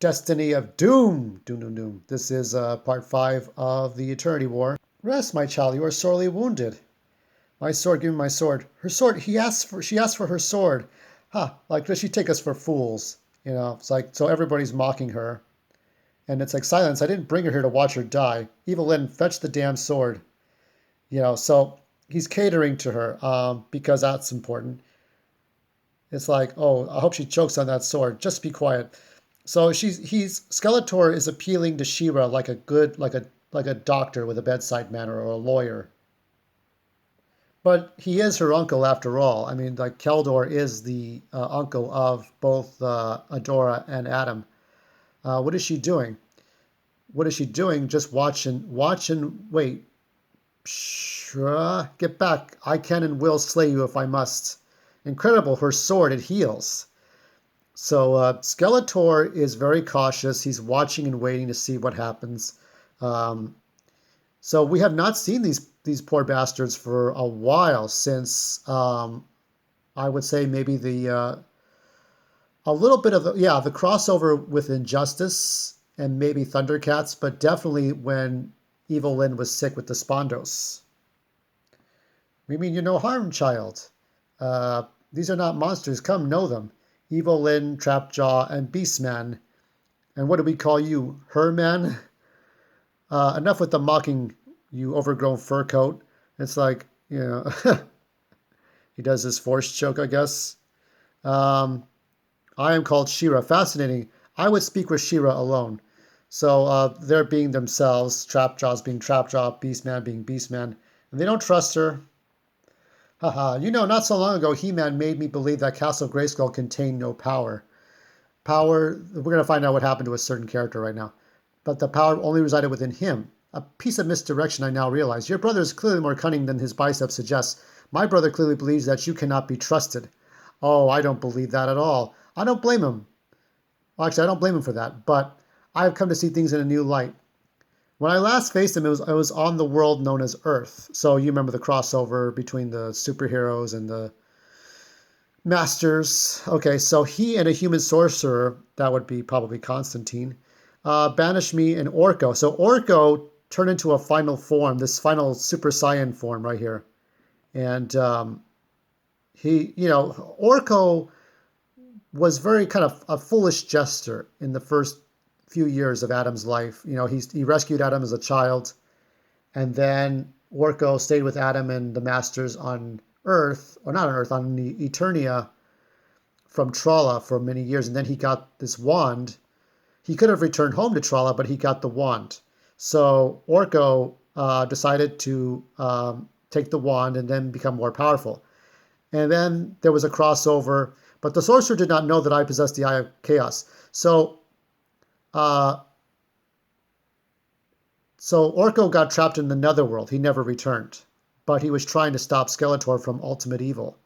Destiny of Doom. Doom, doom, doom. This is part 5 of the Eternity War. Rest, my child. You are sorely wounded. My sword, give me my sword. Her sword. She asked for her sword. Like, does she take us for fools? It's like, so everybody's mocking her. And it's like, silence. I didn't bring her here to watch her die. Evil Lyn, fetch the damn sword. So he's catering to her because that's important. It's like, oh, I hope she chokes on that sword. Just be quiet. So Skeletor is appealing to She-Ra like a doctor with a bedside manner or a lawyer. But he is her uncle after all. I mean, like Keldor is the uncle of both Adora and Adam. What is she doing? What is she doing? Just watching. Wait. Get back. I can and will slay you if I must. Incredible, her sword, it heals. So Skeletor is very cautious. He's watching and waiting to see what happens. So we have not seen these poor bastards for a while since I would say maybe a little bit of the crossover with Injustice and maybe Thundercats, but definitely when Evil Lyn was sick with the Spondos. We mean you're no harm, child. These are not monsters. Come, know them. Evil Lyn, Trapjaw, and Beastman. And what do we call you? Herman? Enough with the mocking, you overgrown fur coat. It's like, he does his force choke, I guess. I am called She-Ra. Fascinating. I would speak with She-Ra alone. So they're being themselves. Trapjaw's being Trapjaw, Beastman being Beastman. And they don't trust her. Haha, not so long ago, He-Man made me believe that Castle Grayskull contained no power. Power, we're going to find out what happened to a certain character right now. But the power only resided within him. A piece of misdirection, I now realize. Your brother is clearly more cunning than his biceps suggests. My brother clearly believes that you cannot be trusted. Oh, I don't believe that at all. I don't blame him. Well, actually, I don't blame him for that. But I have come to see things in a new light. When I last faced him, it was on the world known as Earth. So you remember the crossover between the superheroes and the masters. Okay, so he and a human sorcerer, that would be probably Constantine, banished me in Orko. So Orko turned into a final form, this final Super Saiyan form right here. And Orko was very kind of a foolish jester in the first few years of Adam's life. He rescued Adam as a child, and then Orko stayed with Adam and the Masters on Earth, or not on Earth, on the Eternia from Tralla for many years, and then he got this wand. He could have returned home to Tralla, but he got the wand. So Orko decided to take the wand and then become more powerful. And then there was a crossover, but the sorcerer did not know that I possessed the Eye of Chaos. So Orko got trapped in the netherworld. He never returned, but he was trying to stop Skeletor from ultimate evil.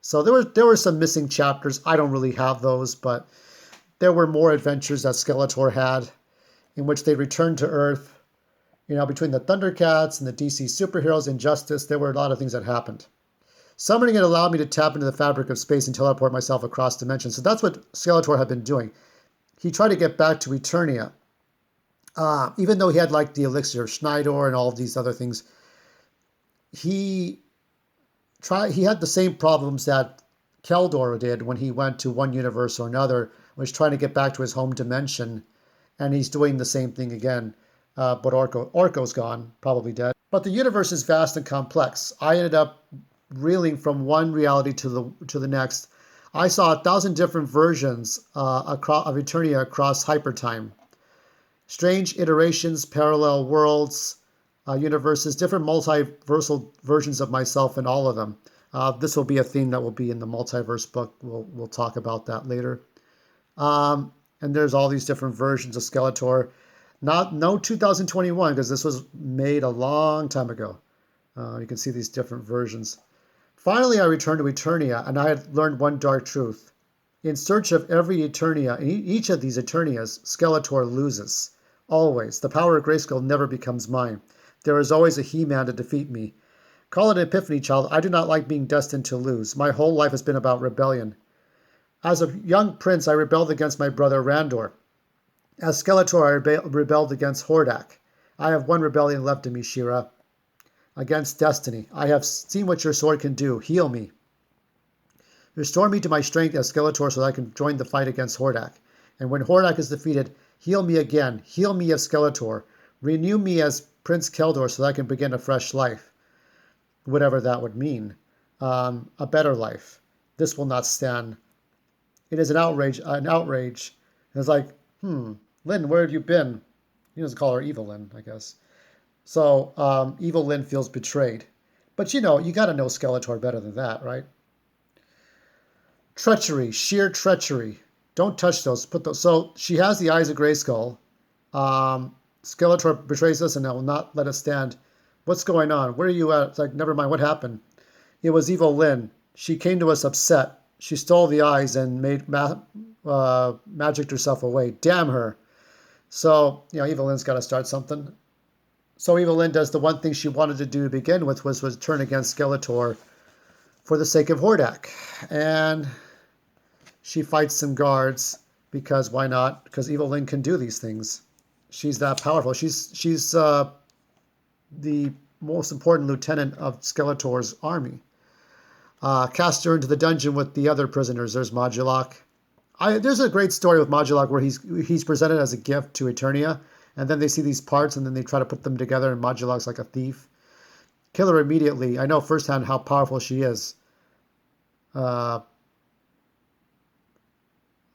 So there were some missing chapters. I don't really have those, but there were more adventures that Skeletor had in which they returned to Earth. Between the Thundercats and the DC superheroes, Injustice, there were a lot of things that happened. Summoning it allowed me to tap into the fabric of space and teleport myself across dimensions. So that's what Skeletor had been doing. He tried to get back to Eternia. Even though he had like the elixir of Schneidor and all of these other things, he had the same problems that Keldor did when he went to one universe or another, was trying to get back to his home dimension, and he's doing the same thing again. But Orko's gone, probably dead. But the universe is vast and complex. I ended up reeling from one reality to the next. I saw 1,000 different versions of Eternia across hypertime. Strange iterations, parallel worlds, universes, different multiversal versions of myself in all of them. This will be a theme that will be in the multiverse book. We'll talk about that later. And there's all these different versions of Skeletor. No 2021, because this was made a long time ago. You can see these different versions. Finally, I returned to Eternia, and I had learned one dark truth. In search of every Eternia, in each of these Eternias, Skeletor loses. Always. The power of Grayskull never becomes mine. There is always a He-Man to defeat me. Call it an epiphany, child. I do not like being destined to lose. My whole life has been about rebellion. As a young prince, I rebelled against my brother Randor. As Skeletor, I rebelled against Hordak. I have one rebellion left in me, She-Ra. Against destiny. I have seen what your sword can do. Heal me. Restore me to my strength as Skeletor so that I can join the fight against Hordak. And when Hordak is defeated, heal me again. Heal me as Skeletor. Renew me as Prince Keldor so that I can begin a fresh life. Whatever that would mean. A better life. This will not stand. It is an outrage. An outrage. It's like, Lynn, where have you been? He doesn't call her Evil Lynn, I guess. So Evil Lynn feels betrayed. But you got to know Skeletor better than that, right? Treachery, sheer treachery. Don't touch those. Put those. So she has the eyes of Grayskull. Skeletor betrays us and I will not let it stand. What's going on? Where are you at? It's like, never mind. What happened? It was Evil Lynn. She came to us upset. She stole the eyes and magicked herself away. Damn her. So, Evil Lynn's got to start something. So Evil Lynn does the one thing she wanted to do to begin with, was turn against Skeletor for the sake of Hordak. And she fights some guards because why not? Because Evil Lynn can do these things. She's that powerful. She's the most important lieutenant of Skeletor's army. Cast her into the dungeon with the other prisoners. There's Modulok. There's a great story with Modulok where he's presented as a gift to Eternia, and then they see these parts, and then they try to put them together, and Modulok's like a thief. Kill her immediately. I know firsthand how powerful she is. No,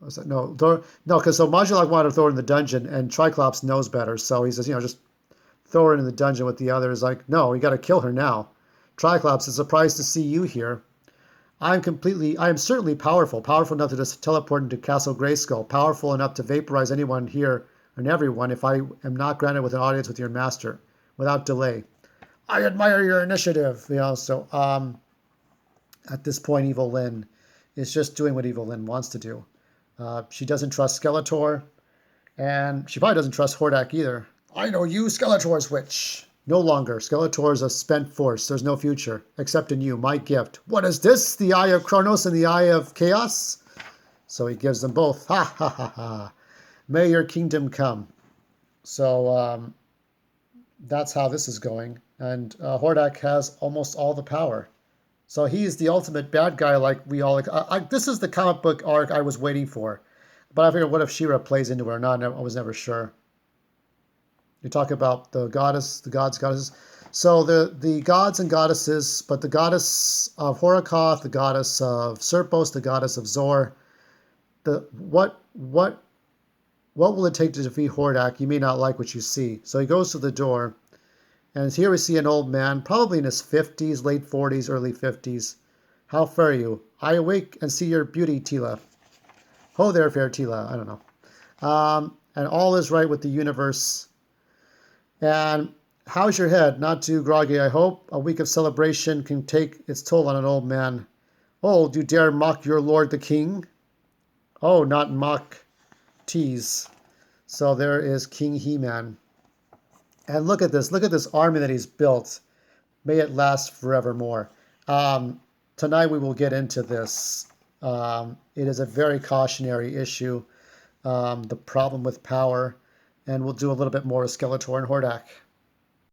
because so Modulok wanted to throw her in the dungeon, and Triclops knows better, so he says, just throw her in the dungeon with the others. Like, no, we got to kill her now. Triclops, it's a surprise to see you here. I am certainly powerful enough to just teleport into Castle Grayskull, powerful enough to vaporize anyone here and everyone if I am not granted with an audience with your master, without delay. I admire your initiative, so at this point, Evil Lynn is just doing what Evil Lynn wants to do. She doesn't trust Skeletor, and she probably doesn't trust Hordak either. I know you, Skeletor's witch. No longer. Skeletor's a spent force. There's no future, except in you, my gift. What is this? The Eye of Kronos and the Eye of Chaos? So he gives them both. Ha, ha, ha, ha. May your kingdom come. So that's how this is going. And Hordak has almost all the power. So he's the ultimate bad guy like we all... this is the comic book arc I was waiting for. But I figured, what if She-Ra plays into it or not? I was never sure. You talk about the goddess, the gods, goddesses. So the gods and goddesses, but the goddess of Horakoth, the goddess of Serpos, the goddess of Zor. What will it take to defeat Hordak? You may not like what you see. So he goes to the door, and here we see an old man, probably in his 50s, late 40s, early 50s. How fare you? I awake and see your beauty, Tila. Ho there, fair Tila. I don't know. And all is right with the universe. And how's your head? Not too groggy, I hope. A week of celebration can take its toll on an old man. Oh, do you dare mock your lord the king? Oh, not mock, tease. So there is King He-Man. And look at this. Look at this army that he's built. May it last forevermore. Tonight we will get into this. It is a very cautionary issue. The problem with power. And we'll do a little bit more with Skeletor and Hordak.